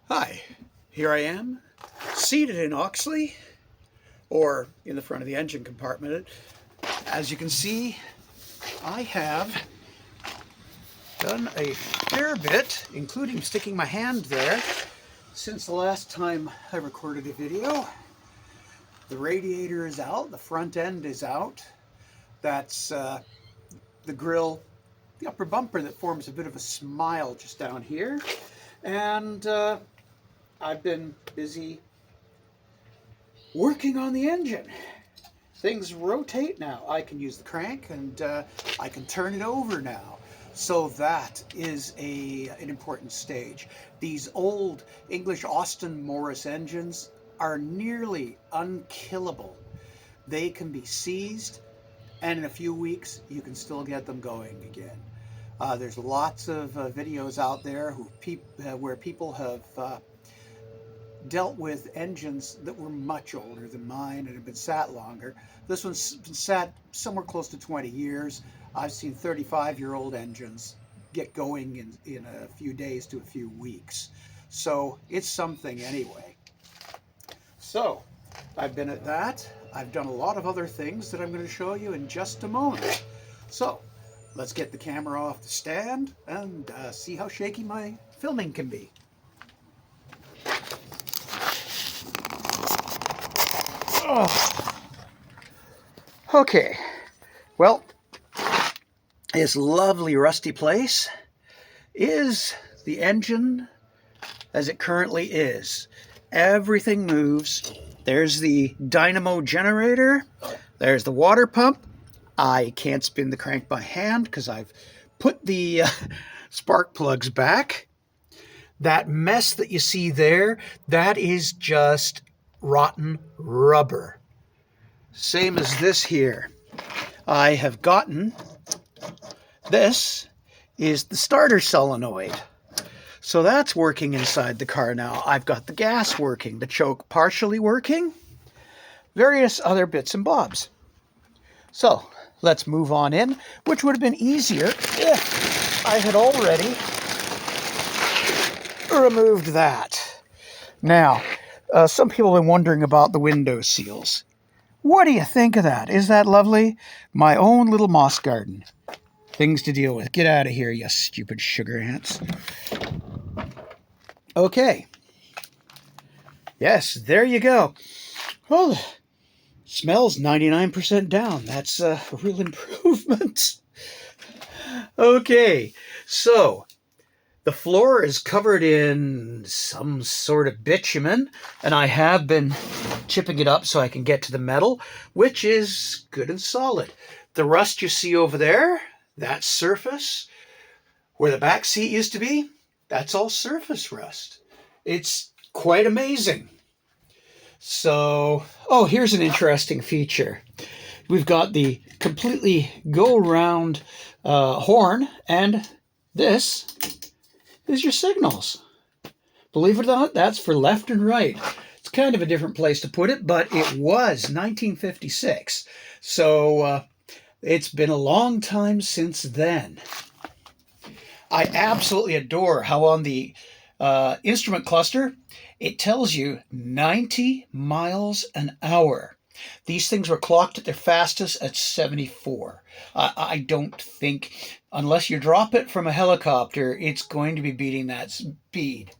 Hi, here I am, seated in Oxley, or in the front of the engine compartment. As you can see, I have done a fair bit, including sticking my hand there, since the last time I recorded a video. The radiator is out, the front end is out. That's the grill, the upper bumper that forms a bit of a smile just down here. And I've been busy working on the engine. Things rotate now. I can use the crank and I can turn it over now. So that is an important stage. These old English Austin Morris engines are nearly unkillable. They can be seized, and in a few weeks you can still get them going again. There's lots of videos out there where people have dealt with engines that were much older than mine and have been sat longer. This one's been sat somewhere close to 20 years. I've seen 35-year-old engines get going in a few days to a few weeks. So it's something anyway. So I've been at that. I've done a lot of other things that I'm going to show you in just a moment. So let's get the camera off the stand and see how shaky my filming can be. Oh. Okay, well, this lovely rusty place is the engine as it currently is. Everything moves. There's the dynamo generator. There's the water pump. I can't spin the crank by hand because I've put the spark plugs back. That mess that you see there, that is just rotten rubber. Same as this here. I have gotten, this is the starter solenoid. So that's working inside the car now. I've got the gas working, the choke partially working, various other bits and bobs. So let's move on in, which would have been easier if I had already removed that. Now, some people have been wondering about the window seals. What do you think of that? Is that lovely? My own little moss garden. Things to deal with. Get out of here, you stupid sugar ants. Okay. Yes, there you go. Well, smells 99% down. That's a real improvement. Okay, so the floor is covered in some sort of bitumen, and I have been chipping it up so I can get to the metal, which is good and solid. The rust you see over there, that surface, where the back seat used to be, that's all surface rust. It's quite amazing. So, oh, here's an interesting feature. We've got the completely go-round horn, and this is your signals. Believe it or not, that's for left and right. It's kind of a different place to put it, but it was 1956. So it's been a long time since then. I absolutely adore how on the instrument cluster, it tells you 90 miles an hour. These things were clocked at their fastest at 74. I don't think, unless you drop it from a helicopter, it's going to be beating that speed.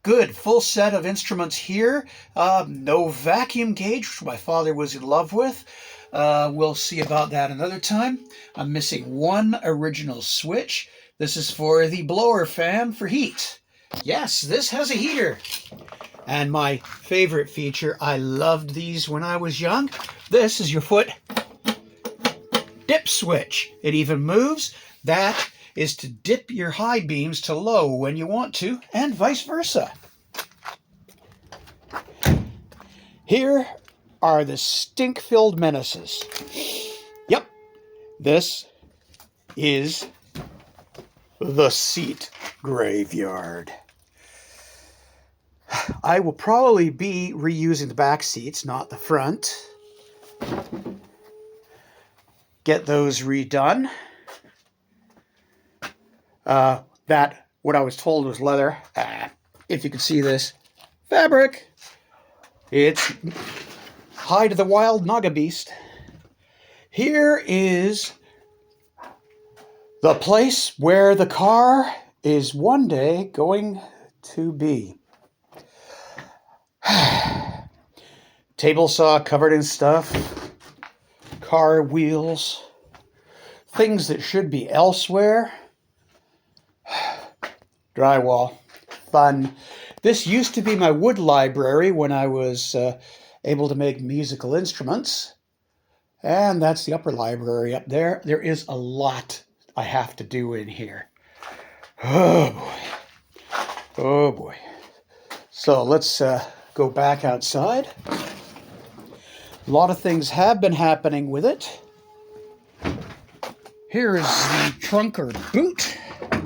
Good, full set of instruments here. No vacuum gauge, which my father was in love with. We'll see about that another time. I'm missing one original switch. This is for the blower fan for heat. Yes, this has a heater. And my favorite feature, I loved these when I was young. This is your foot dip switch. It even moves. That is to dip your high beams to low when you want to, and vice versa. Here are the stink-filled menaces. Yep, this is the seat graveyard. I will probably be reusing the back seats, not the front. Get those redone. That, what I was told was leather. if you can see this, fabric. It's Hide of the Wild Naga Beast. Here is the place where the car is one day going to be. Table saw covered in stuff, car wheels, things that should be elsewhere. Drywall, fun. This used to be my wood library when I was able to make musical instruments. And that's the upper library up there. There is a lot I have to do in here. Oh boy. Oh boy. So let's go back outside. A lot of things have been happening with it. Here is the trunk or boot,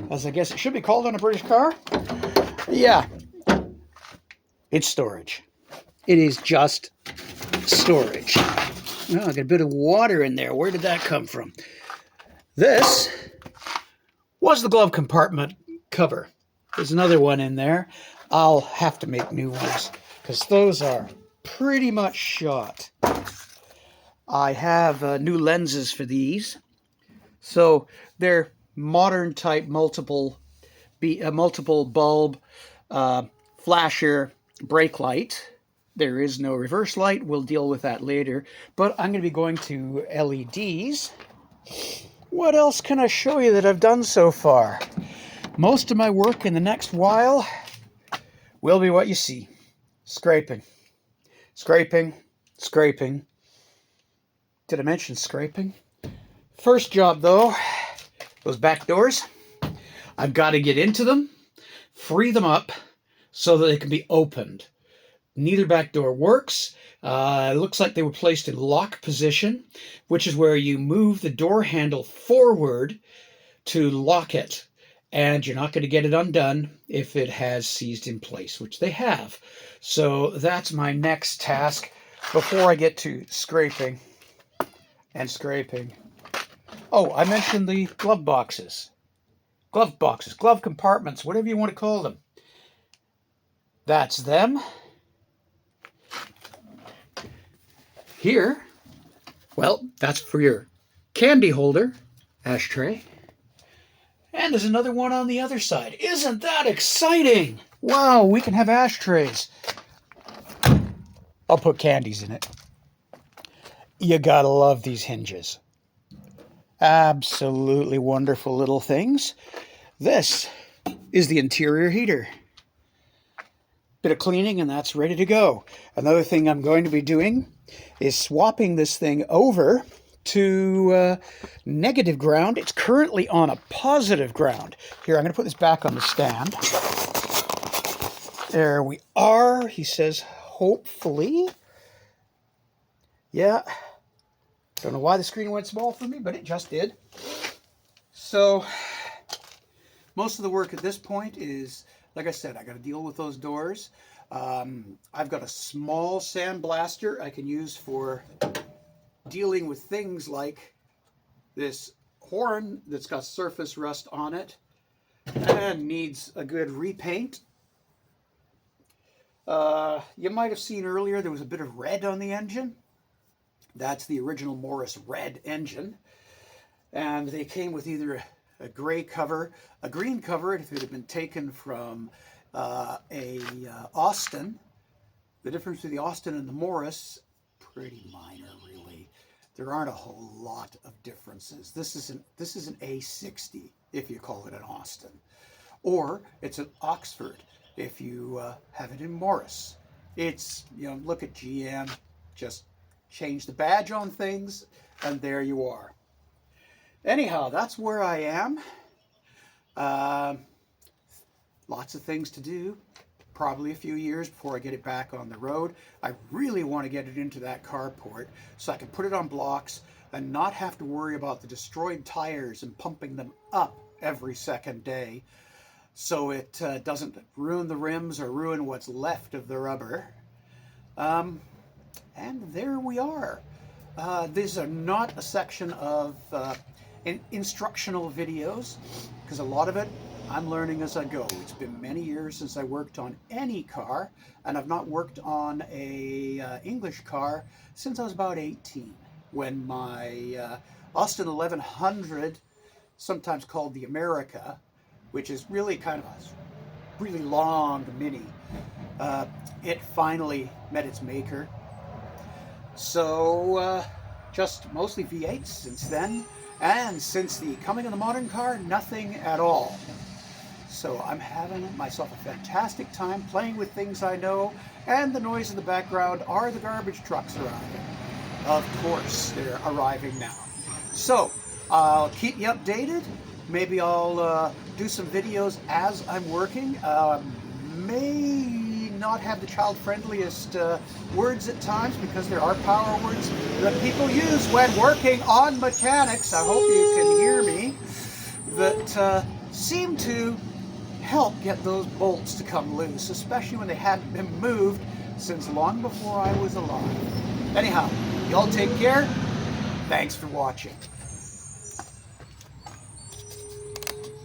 as I guess it should be called on a British car. Yeah, it's storage. It is just storage. Oh, I got a bit of water in there. Where did that come from? This was the glove compartment cover. There's another one in there. I'll have to make new ones because those are pretty much shot. I have new lenses for these. So they're modern type multiple bulb flasher brake light. There is no reverse light. We'll deal with that later. But I'm going to be going to LEDs. What else can I show you that I've done so far? Most of my work in the next while will be what you see. Scraping. Scraping. Scraping. Did I mention scraping? First job, though, those back doors. I've got to get into them, free them up so that they can be opened. Neither back door works. It looks like they were placed in lock position, which is where you move the door handle forward to lock it. And you're not going to get it undone if it has seized in place, which they have. So that's my next task before I get to scraping and scraping. Oh, I mentioned the glove boxes. Glove boxes, glove compartments, whatever you want to call them. That's them. Here, well, that's for your candy holder, ashtray. And there's another one on the other side. Isn't that exciting? Wow, we can have ashtrays. I'll put candies in it. You gotta love these hinges. Absolutely wonderful little things. This is the interior heater. Bit of cleaning and that's ready to go. Another thing I'm going to be doing is swapping this thing over to negative ground. It's currently on a positive ground. Here, I'm going to put this back on the stand. There we are. He says, hopefully. Yeah. Don't know why the screen went small for me, but it just did. So, most of the work at this point is, like I said, I got to deal with those doors. I've got a small sandblaster I can use for dealing with things like this horn that's got surface rust on it and needs a good repaint. You might have seen earlier there was a bit of red on the engine. That's the original Morris red engine. And they came with either a gray cover, a green cover if it had been taken from Austin. The difference between the Austin and the Morris, pretty minor really. There aren't a whole lot of differences. This is an A60 if you call it an Austin. Or it's an Oxford if you have it in Morris. It's, look at GM, just change the badge on things and there you are. Anyhow, that's where I am. Lots of things to do. Probably a few years before I get it back on the road. I really want to get it into that carport so I can put it on blocks and not have to worry about the destroyed tires and pumping them up every second day so it doesn't ruin the rims or ruin what's left of the rubber. And there we are. These are not a section of instructional videos because a lot of it I'm learning as I go. It's been many years since I worked on any car, and I've not worked on a English car since I was about 18, when my Austin 1100, sometimes called the America, which is really kind of a really long Mini, it finally met its maker. So just mostly V8s since then, and since the coming of the modern car, nothing at all. So I'm having myself a fantastic time playing with things I know, and the noise in the background are the garbage trucks arriving. Of course, they're arriving now. So I'll keep you updated. Maybe I'll do some videos as I'm working. May not have the child-friendliest words at times, because there are power words that people use when working on mechanics. I hope you can hear me. That seem to help get those bolts to come loose, especially when they hadn't been moved since long before I was alive. Anyhow, y'all take care. Thanks for watching.